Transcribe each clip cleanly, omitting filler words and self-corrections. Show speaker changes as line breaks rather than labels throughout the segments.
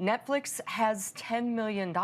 Netflix has $10 million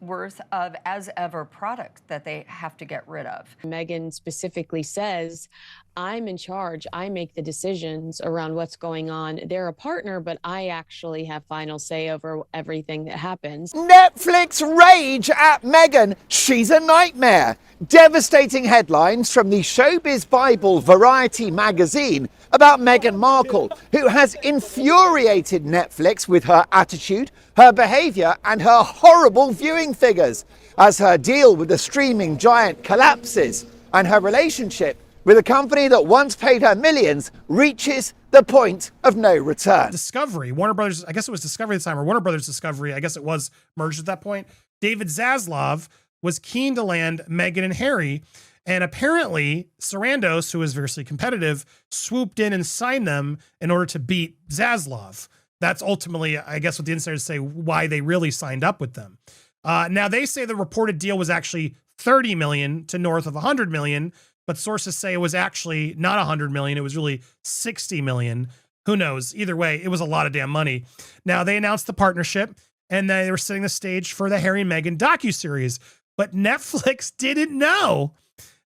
worth of as ever product that they have to get rid of.
Meghan specifically says, I'm in charge. I make the decisions around what's going on. They're a partner, but I actually have final say over everything that happens.
Netflix rage at Meghan. She's a nightmare. Devastating headlines from the Showbiz Bible Variety magazine about Meghan Markle, who has infuriated Netflix with her attitude, her behaviour and her horrible viewing figures as her deal with the streaming giant collapses and her relationship with a company that once paid her millions reaches the point of no return.
Discovery, Warner Brothers, I guess it was Discovery at the time, or Warner Brothers Discovery, I guess it was merged at that point. David Zaslav was keen to land Meghan and Harry, and apparently Sarandos, who was fiercely competitive, swooped in and signed them in order to beat Zaslav. That's ultimately, I guess, what the insiders say, why they really signed up with them. Now, they say the reported deal was actually 30 million to north of 100 million, but sources say it was actually not 100 million. It was really 60 million. Who knows? Either way, it was a lot of damn money. Now, they announced the partnership, and they were setting the stage for the Harry and Meghan docuseries. But Netflix didn't know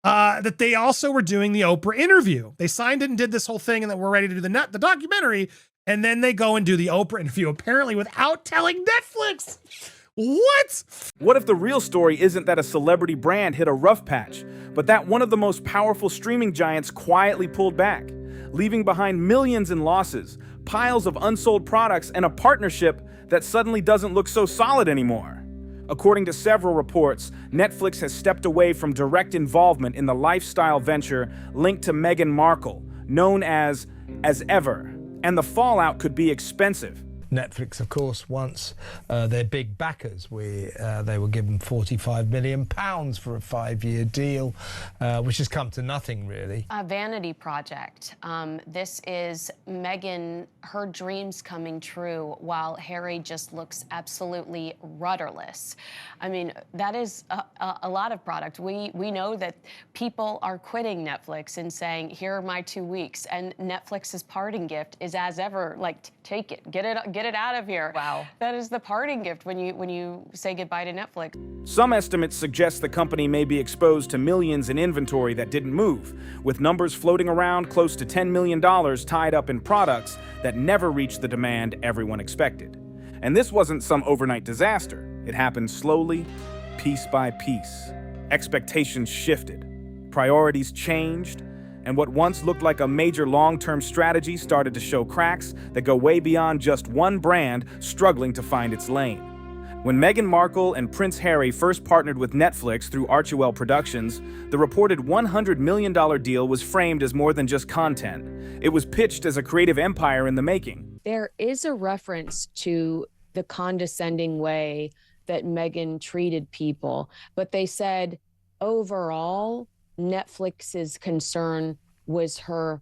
that they also were doing the Oprah interview. They signed it and did this whole thing, and that we're ready to do the documentary. And then they go and do the Oprah interview, apparently without telling Netflix. What?
What if the real story isn't that a celebrity brand hit a rough patch, but that one of the most powerful streaming giants quietly pulled back, leaving behind millions in losses, piles of unsold products, and a partnership that suddenly doesn't look so solid anymore? According to several reports, Netflix has stepped away from direct involvement in the lifestyle venture linked to Meghan Markle, known as Ever, and the fallout could be expensive.
Netflix, of course, wants their big backers. They were given £45 million for a 5-year deal, which has come to nothing, really.
A vanity project. This is Meghan, her dreams coming true, while Harry just looks absolutely rudderless. I mean, that is a lot of product. We know that people are quitting Netflix and saying, here are my 2 weeks, and Netflix's parting gift is as ever, like, take it, get it out of here.
Wow.
That is the parting gift when you say goodbye to Netflix.
Some estimates suggest the company may be exposed to millions in inventory that didn't move, with numbers floating around close to $10 million tied up in products that never reached the demand everyone expected. And this wasn't some overnight disaster. It happened slowly, piece by piece. Expectations shifted, priorities changed, and what once looked like a major long-term strategy started to show cracks that go way beyond just one brand struggling to find its lane. When Meghan Markle and Prince Harry first partnered with Netflix through Archewell Productions, the reported $100 million deal was framed as more than just content. It was pitched as a creative empire in the making.
There is a reference to the condescending way that Meghan treated people, but they said overall, Netflix's concern was her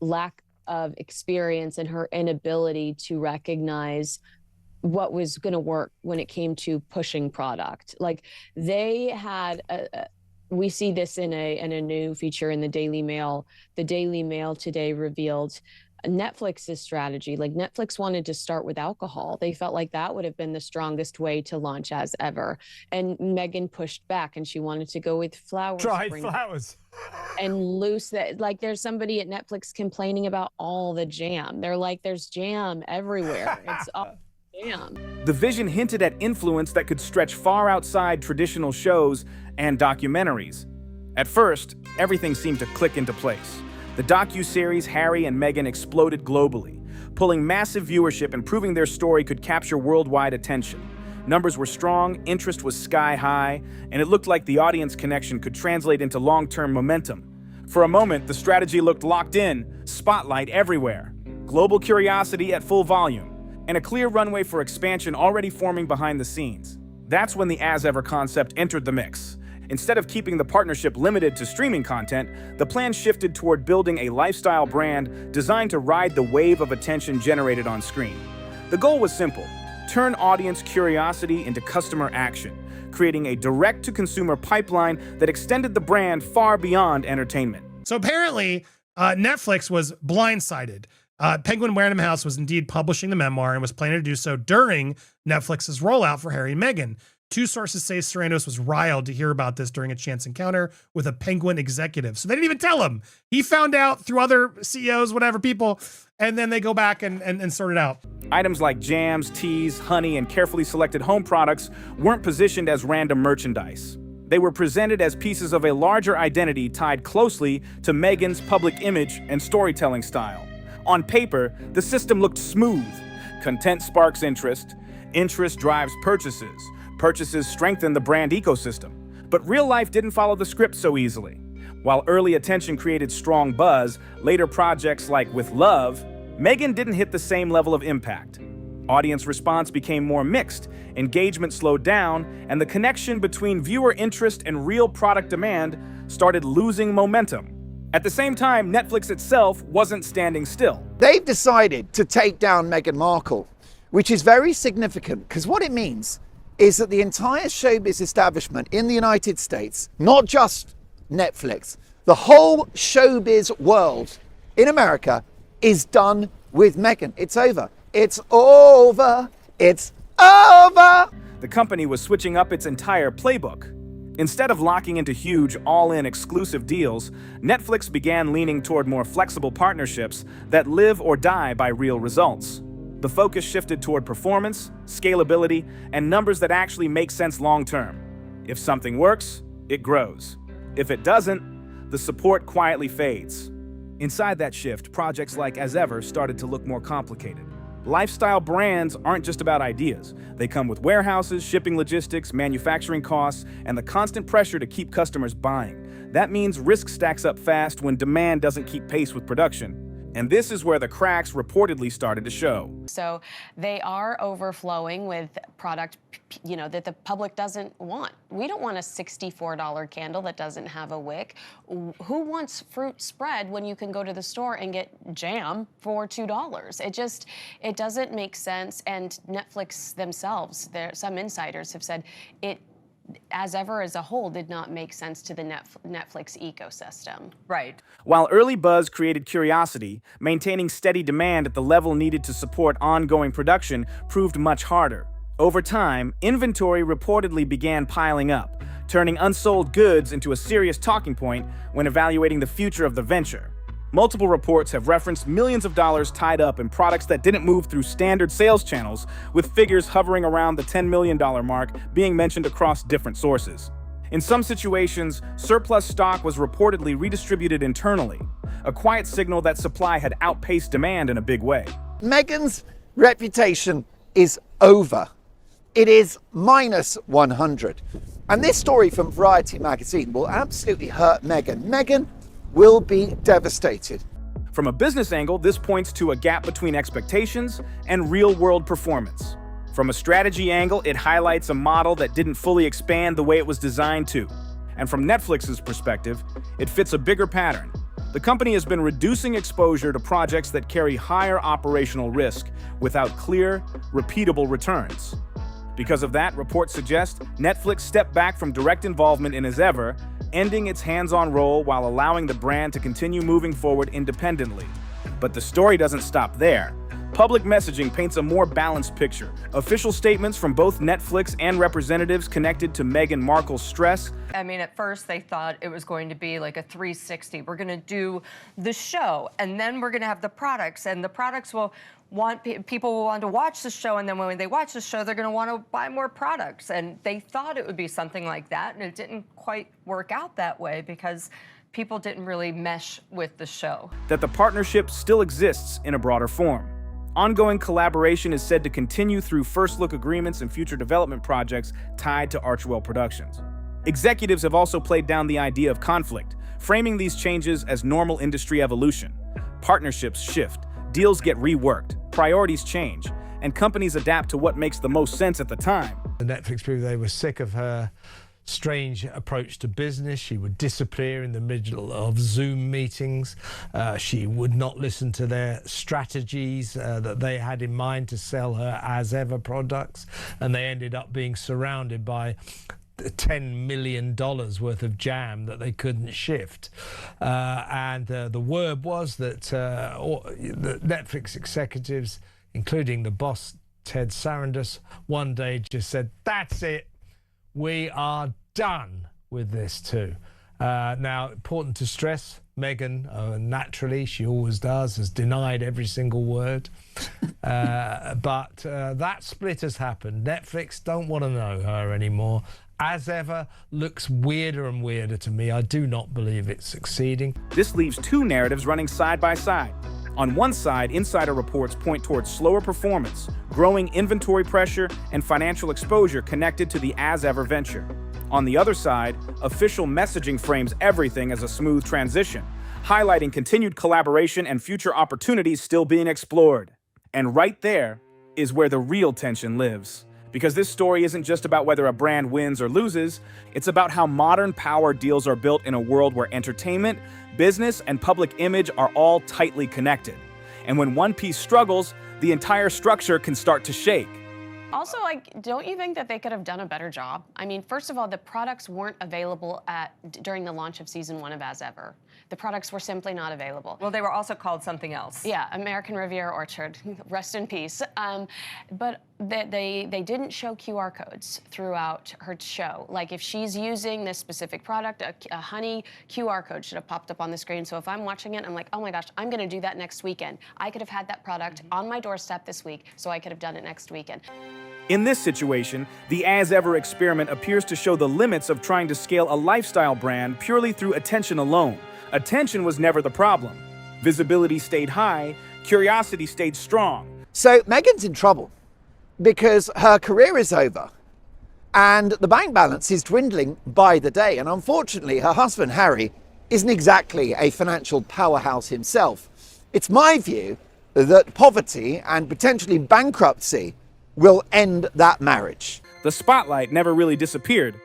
lack of experience and her inability to recognize what was going to work when it came to pushing product. Like they had we see this in a new feature in the Daily Mail. The Daily Mail today revealed Netflix's strategy. Like Netflix wanted to start with alcohol. They felt like that would have been the strongest way to launch as ever. And Meghan pushed back and she wanted to go with flowers.
Dried flowers.
And loose that, like there's somebody at Netflix complaining about all the jam. They're like, there's jam everywhere. It's all jam.
The vision hinted at influence that could stretch far outside traditional shows and documentaries. At first, everything seemed to click into place. The docu-series Harry and Meghan exploded globally, pulling massive viewership and proving their story could capture worldwide attention. Numbers were strong, interest was sky high, and it looked like the audience connection could translate into long-term momentum. For a moment, the strategy looked locked in, spotlight everywhere, global curiosity at full volume, and a clear runway for expansion already forming behind the scenes. That's when the as-ever concept entered the mix. Instead of keeping the partnership limited to streaming content, the plan shifted toward building a lifestyle brand designed to ride the wave of attention generated on screen. The goal was simple: turn audience curiosity into customer action, creating a direct-to-consumer pipeline that extended the brand far beyond entertainment.
So apparently, Netflix was blindsided. Penguin Random House was indeed publishing the memoir and was planning to do so during Netflix's rollout for Harry and Meghan. Two sources say Sarandos was riled to hear about this during a chance encounter with a Penguin executive. So they didn't even tell him. He found out through other CEOs, whatever people, and then they go back and sort it out.
Items like jams, teas, honey, and carefully selected home products weren't positioned as random merchandise. They were presented as pieces of a larger identity tied closely to Meghan's public image and storytelling style. On paper, the system looked smooth. Content sparks interest. Interest drives purchases. Purchases strengthen the brand ecosystem. But real life didn't follow the script so easily. While early attention created strong buzz, later projects like With Love, Meghan didn't hit the same level of impact. Audience response became more mixed, engagement slowed down, and the connection between viewer interest and real product demand started losing momentum. At the same time, Netflix itself wasn't standing still.
They've decided to take down Meghan Markle, which is very significant because what it means is that the entire showbiz establishment in the United States, not just Netflix, the whole showbiz world in America is done with Meghan. It's over. It's over. It's over.
The company was switching up its entire playbook. Instead of locking into huge, all-in exclusive deals, Netflix began leaning toward more flexible partnerships that live or die by real results. The focus shifted toward performance, scalability, and numbers that actually make sense long-term. If something works, it grows. If it doesn't, the support quietly fades. Inside that shift, projects like As Ever started to look more complicated. Lifestyle brands aren't just about ideas. They come with warehouses, shipping logistics, manufacturing costs, and the constant pressure to keep customers buying. That means risk stacks up fast when demand doesn't keep pace with production. And this is where the cracks reportedly started to show.
So they are overflowing with product, that the public doesn't want. We don't want a $64 candle that doesn't have a wick. Who wants fruit spread when you can go to the store and get jam for $2? It doesn't make sense. And Netflix themselves, some insiders have said As Ever as a whole did not make sense to the Netflix ecosystem.
Right.
While early buzz created curiosity, maintaining steady demand at the level needed to support ongoing production proved much harder. Over time, inventory reportedly began piling up, turning unsold goods into a serious talking point when evaluating the future of the venture. Multiple reports have referenced millions of dollars tied up in products that didn't move through standard sales channels, with figures hovering around the $10 million mark being mentioned across different sources. In some situations, surplus stock was reportedly redistributed internally, a quiet signal that supply had outpaced demand in a big way.
Meghan's reputation is over. It is minus 100. And this story from Variety magazine will absolutely hurt Meghan. Meghan will be devastated.
From a business angle, this points to a gap between expectations and real-world performance. From a strategy angle, it highlights a model that didn't fully expand the way it was designed to. And from Netflix's perspective, it fits a bigger pattern. The company has been reducing exposure to projects that carry higher operational risk without clear, repeatable returns. Because of that, reports suggest Netflix stepped back from direct involvement in As Ever, ending its hands-on role while allowing the brand to continue moving forward independently. But the story doesn't stop there. Public messaging paints a more balanced picture. Official statements from both Netflix and representatives connected to Meghan Markle's stress.
I mean, at first they thought it was going to be like a 360. We're going to do the show, and then we're going to have the products, and the products will people will want to watch the show, and then when they watch the show, they're going to want to buy more products. And they thought it would be something like that, and it didn't quite work out that way because people didn't really mesh with the show.
That the partnership still exists in a broader form. Ongoing collaboration is said to continue through first-look agreements and future development projects tied to Archewell Productions. Executives have also played down the idea of conflict, framing these changes as normal industry evolution. Partnerships shift, deals get reworked, priorities change, and companies adapt to what makes the most sense at the time.
The Netflix people, they were sick of her strange approach to business. She would disappear in the middle of Zoom meetings. She would not listen to their strategies that they had in mind to sell her As Ever products, and they ended up being surrounded by $10 million worth of jam that they couldn't shift. And the word was that the Netflix executives, including the boss, Ted Sarandos, one day just said, that's it, we are done with this too. Now, important to stress, Meghan, naturally, she always does, has denied every single word. But that split has happened. Netflix don't want to know her anymore. As ever, looks weirder and weirder to me. I do not believe it's succeeding.
This leaves two narratives running side by side. On one side, insider reports point towards slower performance, growing inventory pressure, and financial exposure connected to the As Ever venture. On the other side, official messaging frames everything as a smooth transition, highlighting continued collaboration and future opportunities still being explored. And right there is where the real tension lives. Because this story isn't just about whether a brand wins or loses, it's about how modern power deals are built in a world where entertainment, business, and public image are all tightly connected. And when one piece struggles, the entire structure can start to shake.
Also, like, don't you think that they could have done a better job? I mean, first of all, the products weren't available during the launch of season 1 of As Ever. The products were simply not available.
Well, they were also called something else.
Yeah, American Riviera Orchard, rest in peace. But they didn't show QR codes throughout her show. Like, if she's using this specific product, a honey QR code should have popped up on the screen. So if I'm watching it, I'm like, oh my gosh, I'm gonna do that next weekend. I could have had that product on my doorstep this week, so I could have done it next weekend.
In this situation, the As Ever experiment appears to show the limits of trying to scale a lifestyle brand purely through attention alone. Attention was never the problem. Visibility stayed high, curiosity stayed strong.
So Meghan's in trouble because her career is over and the bank balance is dwindling by the day. And unfortunately, her husband, Harry, isn't exactly a financial powerhouse himself. It's my view that poverty and potentially bankruptcy will end that marriage.
The spotlight never really disappeared,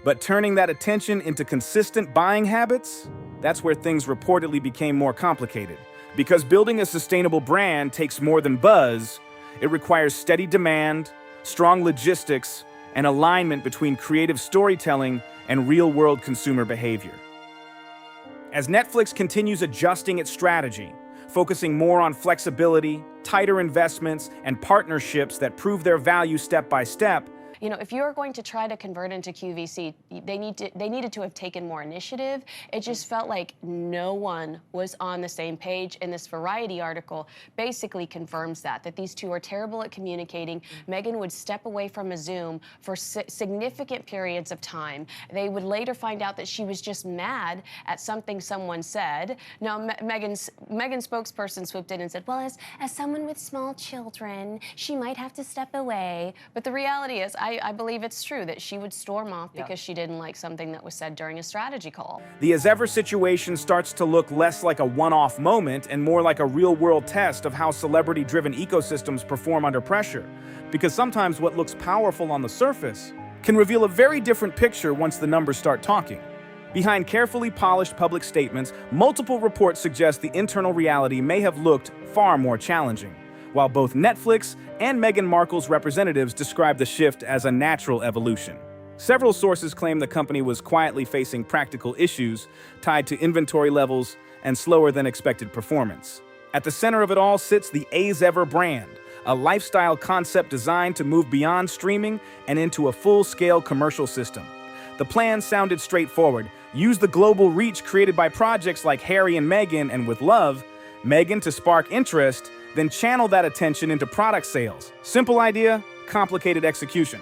but turning that attention into consistent buying habits, that's where things reportedly became more complicated. Because building a sustainable brand takes more than buzz, it requires steady demand, strong logistics, and alignment between creative storytelling and real-world consumer behavior. As Netflix continues adjusting its strategy, focusing more on flexibility, tighter investments, and partnerships that prove their value step by step,
You know, if you're going to try to convert into QVC, they needed to have taken more initiative. It just felt like no one was on the same page, and this Variety article basically confirms that these two are terrible at communicating. Meghan would step away from a Zoom for significant periods of time. They would later find out that she was just mad at something someone said. Now, Meghan's spokesperson swooped in and said, well, as someone with small children, she might have to step away. But the reality is, I believe it's true that she would storm off because she didn't like something that was said during a strategy call.
The As Ever situation starts to look less like a one-off moment and more like a real-world test of how celebrity-driven ecosystems perform under pressure. Because sometimes what looks powerful on the surface can reveal a very different picture once the numbers start talking. Behind carefully polished public statements, multiple reports suggest the internal reality may have looked far more challenging. While both Netflix and Meghan Markle's representatives describe the shift as a natural evolution. Several sources claim the company was quietly facing practical issues tied to inventory levels and slower than expected performance. At the center of it all sits the As Ever brand, a lifestyle concept designed to move beyond streaming and into a full-scale commercial system. The plan sounded straightforward. Use the global reach created by projects like Harry and Meghan and With Love, Meghan to spark interest, then channel that attention into product sales. Simple idea, complicated execution.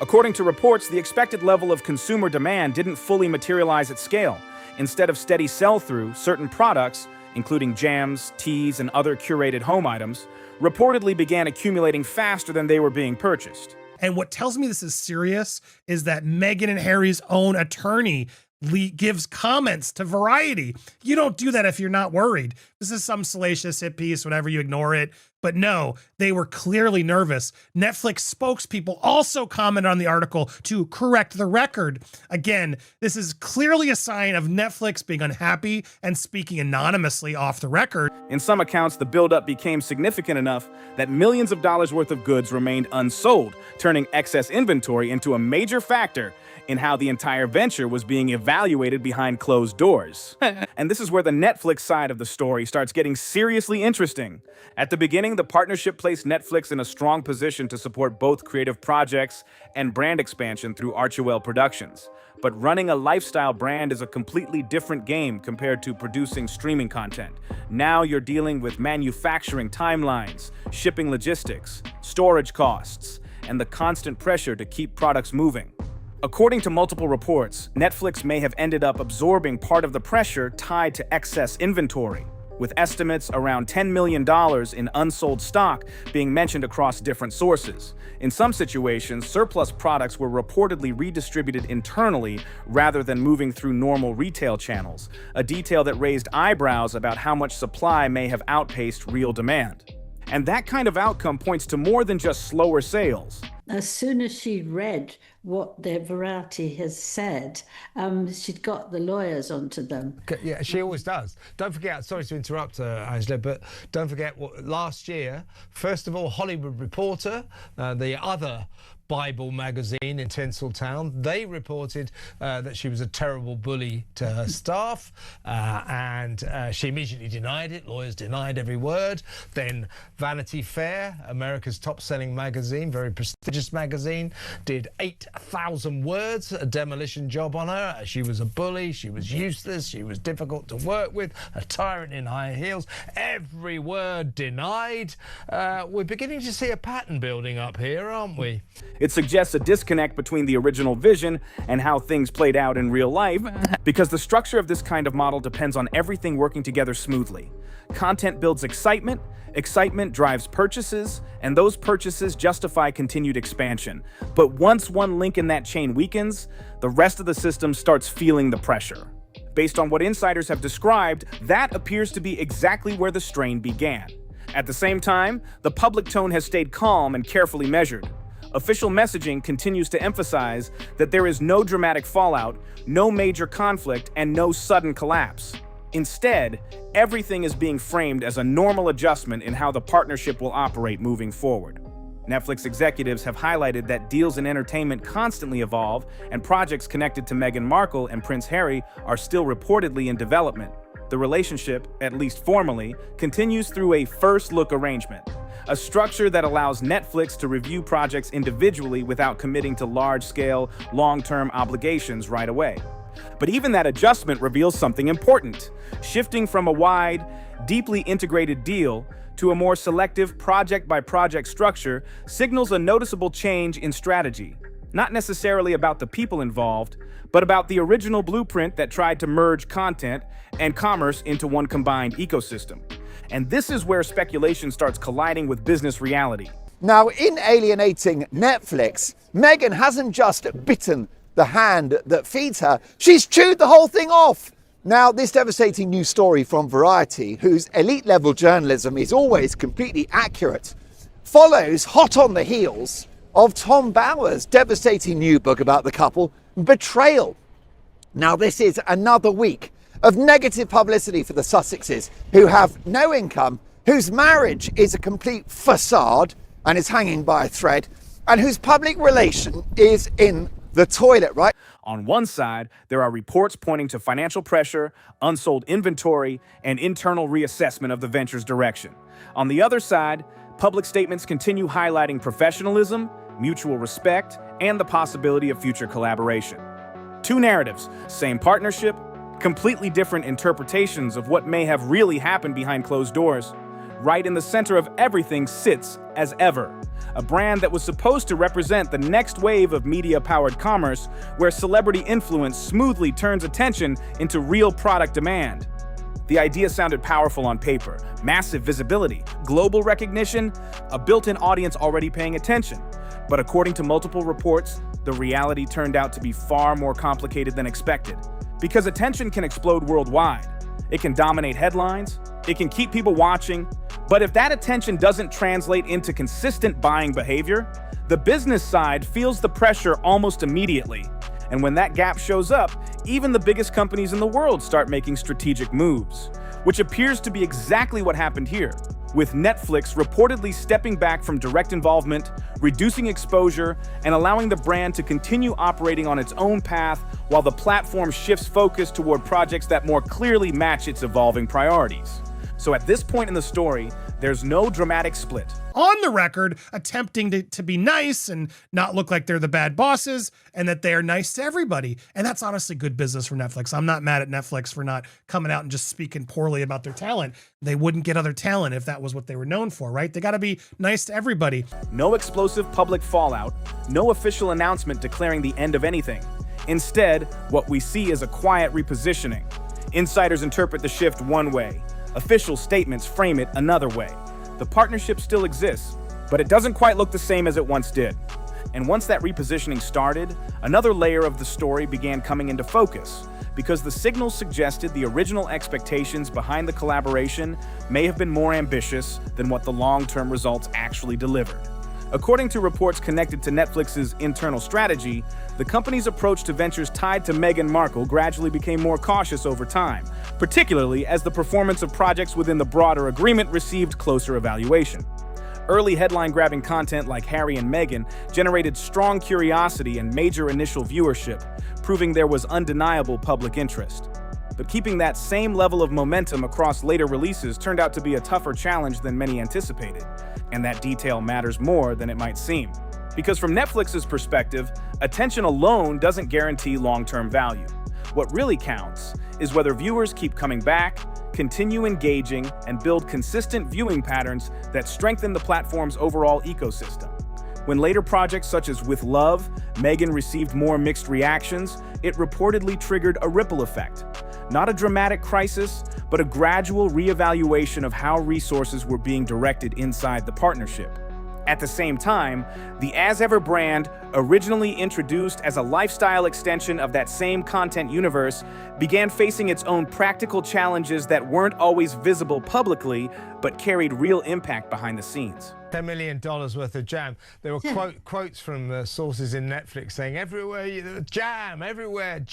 According to reports, the expected level of consumer demand didn't fully materialize at scale. Instead of steady sell-through, certain products, including jams, teas, and other curated home items, reportedly began accumulating faster than they were being purchased.
And what tells me this is serious is that Meghan and Harry's own attorney gives comments to Variety. You don't do that if you're not worried. This is some salacious hit piece, whatever, you ignore it. But no, they were clearly nervous. Netflix spokespeople also commented on the article to correct the record. Again, this is clearly a sign of Netflix being unhappy and speaking anonymously off the record.
In some accounts, the buildup became significant enough that millions of dollars worth of goods remained unsold, turning excess inventory into a major factor in how the entire venture was being evaluated behind closed doors. And this is where the Netflix side of the story starts getting seriously interesting. At the beginning, the partnership placed Netflix in a strong position to support both creative projects and brand expansion through Archewell Productions. But running a lifestyle brand is a completely different game compared to producing streaming content. Now you're dealing with manufacturing timelines, shipping logistics, storage costs, and the constant pressure to keep products moving. According to multiple reports, Netflix may have ended up absorbing part of the pressure tied to excess inventory, with estimates around $10 million in unsold stock being mentioned across different sources. In some situations, surplus products were reportedly redistributed internally rather than moving through normal retail channels, a detail that raised eyebrows about how much supply may have outpaced real demand. And that kind of outcome points to more than just slower sales.
As soon as she read what the Variety has said, she'd got the lawyers onto them.
Yeah, she always does. Don't forget, sorry to interrupt, Angela, but don't forget what last year, first of all, Hollywood Reporter, the other Bible magazine in Tinseltown, they reported that she was a terrible bully to her staff, and she immediately denied it. Lawyers denied every word. Then Vanity Fair, America's top-selling magazine, very prestigious magazine, did 8,000 words, a demolition job on her. She was a bully, she was useless, she was difficult to work with, a tyrant in high heels. Every word denied. We're beginning to see a pattern building up here, aren't we?
It suggests a disconnect between the original vision and how things played out in real life, because the structure of this kind of model depends on everything working together smoothly. Content builds excitement, excitement drives purchases, and those purchases justify continued expansion. But once one link in that chain weakens, the rest of the system starts feeling the pressure. Based on what insiders have described, that appears to be exactly where the strain began. At the same time, the public tone has stayed calm and carefully measured. Official messaging continues to emphasize that there is no dramatic fallout, no major conflict, and no sudden collapse. Instead, everything is being framed as a normal adjustment in how the partnership will operate moving forward. Netflix executives have highlighted that deals in entertainment constantly evolve, and projects connected to Meghan Markle and Prince Harry are still reportedly in development. The relationship, at least formally, continues through a first-look arrangement, a structure that allows Netflix to review projects individually without committing to large-scale, long-term obligations right away. But even that adjustment reveals something important. Shifting from a wide, deeply integrated deal to a more selective project-by-project structure signals a noticeable change in strategy, not necessarily about the people involved, but about the original blueprint that tried to merge content and commerce into one combined ecosystem. And this is where speculation starts colliding with business reality.
Now, in alienating Netflix, Meghan hasn't just bitten the hand that feeds her, she's chewed the whole thing off. Now, this devastating news story from Variety, whose elite-level journalism is always completely accurate, follows hot on the heels of Tom Bower's devastating new book about the couple, Betrayal. Now, this is another week of negative publicity for the Sussexes, who have no income, whose marriage is a complete facade and is hanging by a thread, and whose public relation is in the toilet, right?
On one side, there are reports pointing to financial pressure, unsold inventory, and internal reassessment of the venture's direction. On the other side, public statements continue highlighting professionalism, mutual respect, and the possibility of future collaboration. Two narratives, same partnership, completely different interpretations of what may have really happened behind closed doors. Right in the center of everything sits, as ever, a brand that was supposed to represent the next wave of media-powered commerce, where celebrity influence smoothly turns attention into real product demand. The idea sounded powerful on paper: massive visibility, global recognition, a built-in audience already paying attention. But according to multiple reports, the reality turned out to be far more complicated than expected. Because attention can explode worldwide. It can dominate headlines, it can keep people watching, But if that attention doesn't translate into consistent buying behavior, the business side feels the pressure almost immediately. And when that gap shows up, even the biggest companies in the world start making strategic moves, which appears to be exactly what happened here, with Netflix reportedly stepping back from direct involvement, reducing exposure, and allowing the brand to continue operating on its own path while the platform shifts focus toward projects that more clearly match its evolving priorities. So at this point in the story, there's no dramatic split.
On the record, attempting to be nice and not look like they're the bad bosses and that they're nice to everybody. And that's honestly good business for Netflix. I'm not mad at Netflix for not coming out and just speaking poorly about their talent. They wouldn't get other talent if that was what they were known for, right? They got to be nice to everybody.
No explosive public fallout, no official announcement declaring the end of anything. Instead, what we see is a quiet repositioning. Insiders interpret the shift one way. Official statements frame it another way. The partnership still exists, but it doesn't quite look the same as it once did. And once that repositioning started, another layer of the story began coming into focus, because the signals suggested the original expectations behind the collaboration may have been more ambitious than what the long-term results actually delivered. According to reports connected to Netflix's internal strategy, the company's approach to ventures tied to Meghan Markle gradually became more cautious over time, particularly as the performance of projects within the broader agreement received closer evaluation. Early headline-grabbing content like Harry and Meghan generated strong curiosity and major initial viewership, proving there was undeniable public interest. But keeping that same level of momentum across later releases turned out to be a tougher challenge than many anticipated. And that detail matters more than it might seem. Because from Netflix's perspective, attention alone doesn't guarantee long-term value. What really counts is whether viewers keep coming back, continue engaging, and build consistent viewing patterns that strengthen the platform's overall ecosystem. When later projects such as With Love, Meghan received more mixed reactions, it reportedly triggered a ripple effect. Not a dramatic crisis, but a gradual reevaluation of how resources were being directed inside the partnership. At the same time, the As Ever brand, originally introduced as a lifestyle extension of that same content universe, began facing its own practical challenges that weren't always visible publicly, but carried real impact behind the scenes.
$10 million worth of jam. There were quotes from sources in Netflix saying, everywhere, jam everywhere.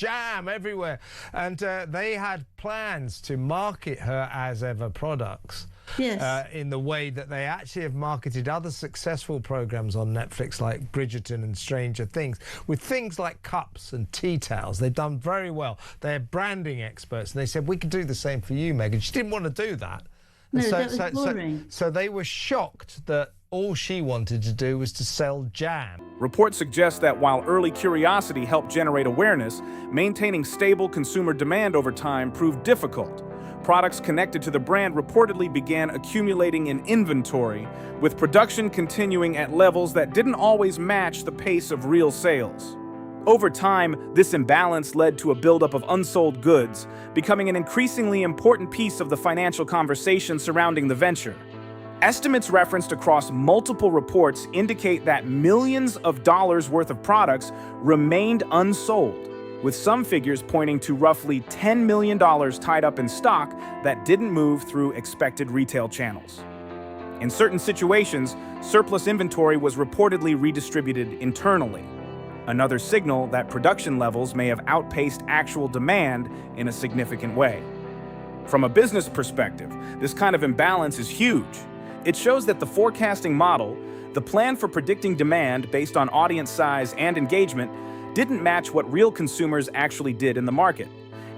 And they had plans to market her As Ever products.
Yes.
In the way that they actually have marketed other successful programs on Netflix like Bridgerton and Stranger Things, with things like cups and tea towels. They've done very well. They're branding experts, and they said, we could do the same for you, Meghan. She didn't want to do that.
No, that was boring.
So they were shocked that all she wanted to do was to sell jam.
Reports suggest that while early curiosity helped generate awareness, maintaining stable consumer demand over time proved difficult. Products connected to the brand reportedly began accumulating in inventory, with production continuing at levels that didn't always match the pace of real sales. Over time, this imbalance led to a buildup of unsold goods, becoming an increasingly important piece of the financial conversation surrounding the venture. Estimates referenced across multiple reports indicate that millions of dollars worth of products remained unsold, with some figures pointing to roughly $10 million tied up in stock that didn't move through expected retail channels. In certain situations, surplus inventory was reportedly redistributed internally, another signal that production levels may have outpaced actual demand in a significant way. From a business perspective, this kind of imbalance is huge. It shows that the forecasting model, the plan for predicting demand based on audience size and engagement, didn't match what real consumers actually did in the market.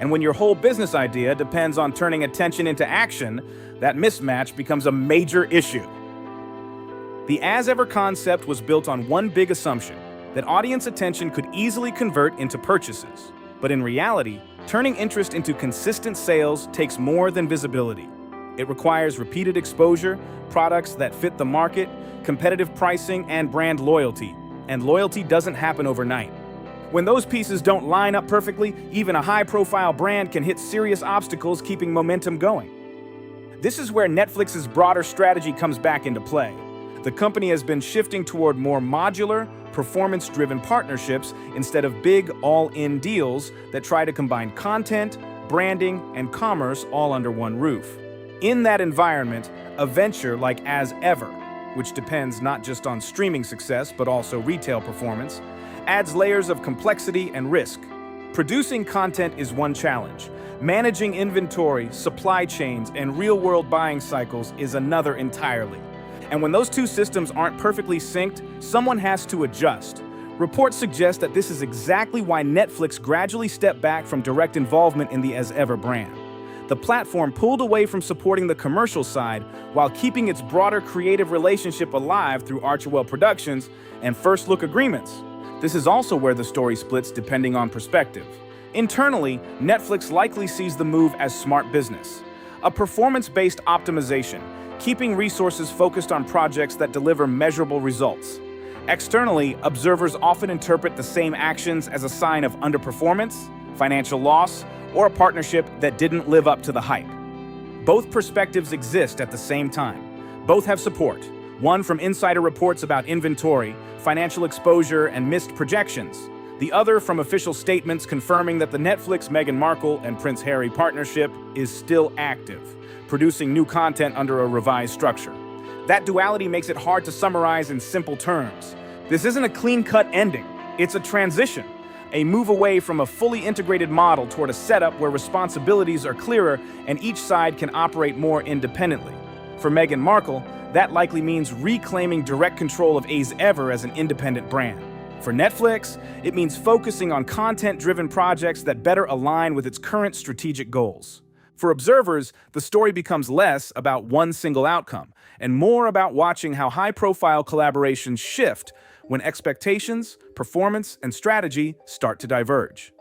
And when your whole business idea depends on turning attention into action, that mismatch becomes a major issue. The As Ever concept was built on one big assumption, that audience attention could easily convert into purchases. But in reality, turning interest into consistent sales takes more than visibility. It requires repeated exposure, products that fit the market, competitive pricing, and brand loyalty. And loyalty doesn't happen overnight. When those pieces don't line up perfectly, even a high-profile brand can hit serious obstacles keeping momentum going. This is where Netflix's broader strategy comes back into play. The company has been shifting toward more modular, performance-driven partnerships instead of big, all-in deals that try to combine content, branding, and commerce all under one roof. In that environment, a venture like As Ever, which depends not just on streaming success but also retail performance, adds layers of complexity and risk. Producing content is one challenge. Managing inventory, supply chains, and real-world buying cycles is another entirely. And when those two systems aren't perfectly synced, someone has to adjust. Reports suggest that this is exactly why Netflix gradually stepped back from direct involvement in the As Ever brand. The platform pulled away from supporting the commercial side while keeping its broader creative relationship alive through Archewell Productions and First Look agreements. This is also where the story splits depending on perspective. Internally, Netflix likely sees the move as smart business, a performance-based optimization, keeping resources focused on projects that deliver measurable results. Externally, observers often interpret the same actions as a sign of underperformance, financial loss, or a partnership that didn't live up to the hype. Both perspectives exist at the same time. Both have support, one from insider reports about inventory, financial exposure, and missed projections. The other from official statements confirming that the Netflix Meghan Markle and Prince Harry partnership is still active, producing new content under a revised structure. That duality makes it hard to summarize in simple terms. This isn't a clean-cut ending, it's a transition, a move away from a fully integrated model toward a setup where responsibilities are clearer and each side can operate more independently. For Meghan Markle, that likely means reclaiming direct control of As Ever as an independent brand. For Netflix, it means focusing on content-driven projects that better align with its current strategic goals. For observers, the story becomes less about one single outcome and more about watching how high-profile collaborations shift when expectations, performance, and strategy start to diverge.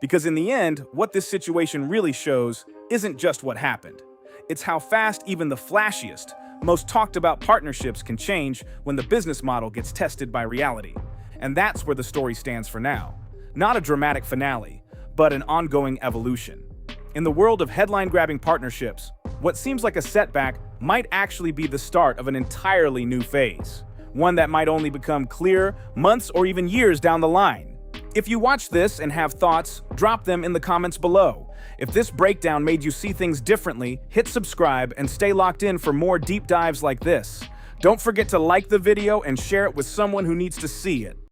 Because in the end, what this situation really shows isn't just what happened. It's how fast even the flashiest, most talked about partnerships can change when the business model gets tested by reality. And that's where the story stands for now. Not a dramatic finale, but an ongoing evolution. In the world of headline-grabbing partnerships, what seems like a setback might actually be the start of an entirely new phase. One that might only become clear months or even years down the line. If you watch this and have thoughts, drop them in the comments below. If this breakdown made you see things differently, hit subscribe and stay locked in for more deep dives like this. Don't forget to like the video and share it with someone who needs to see it.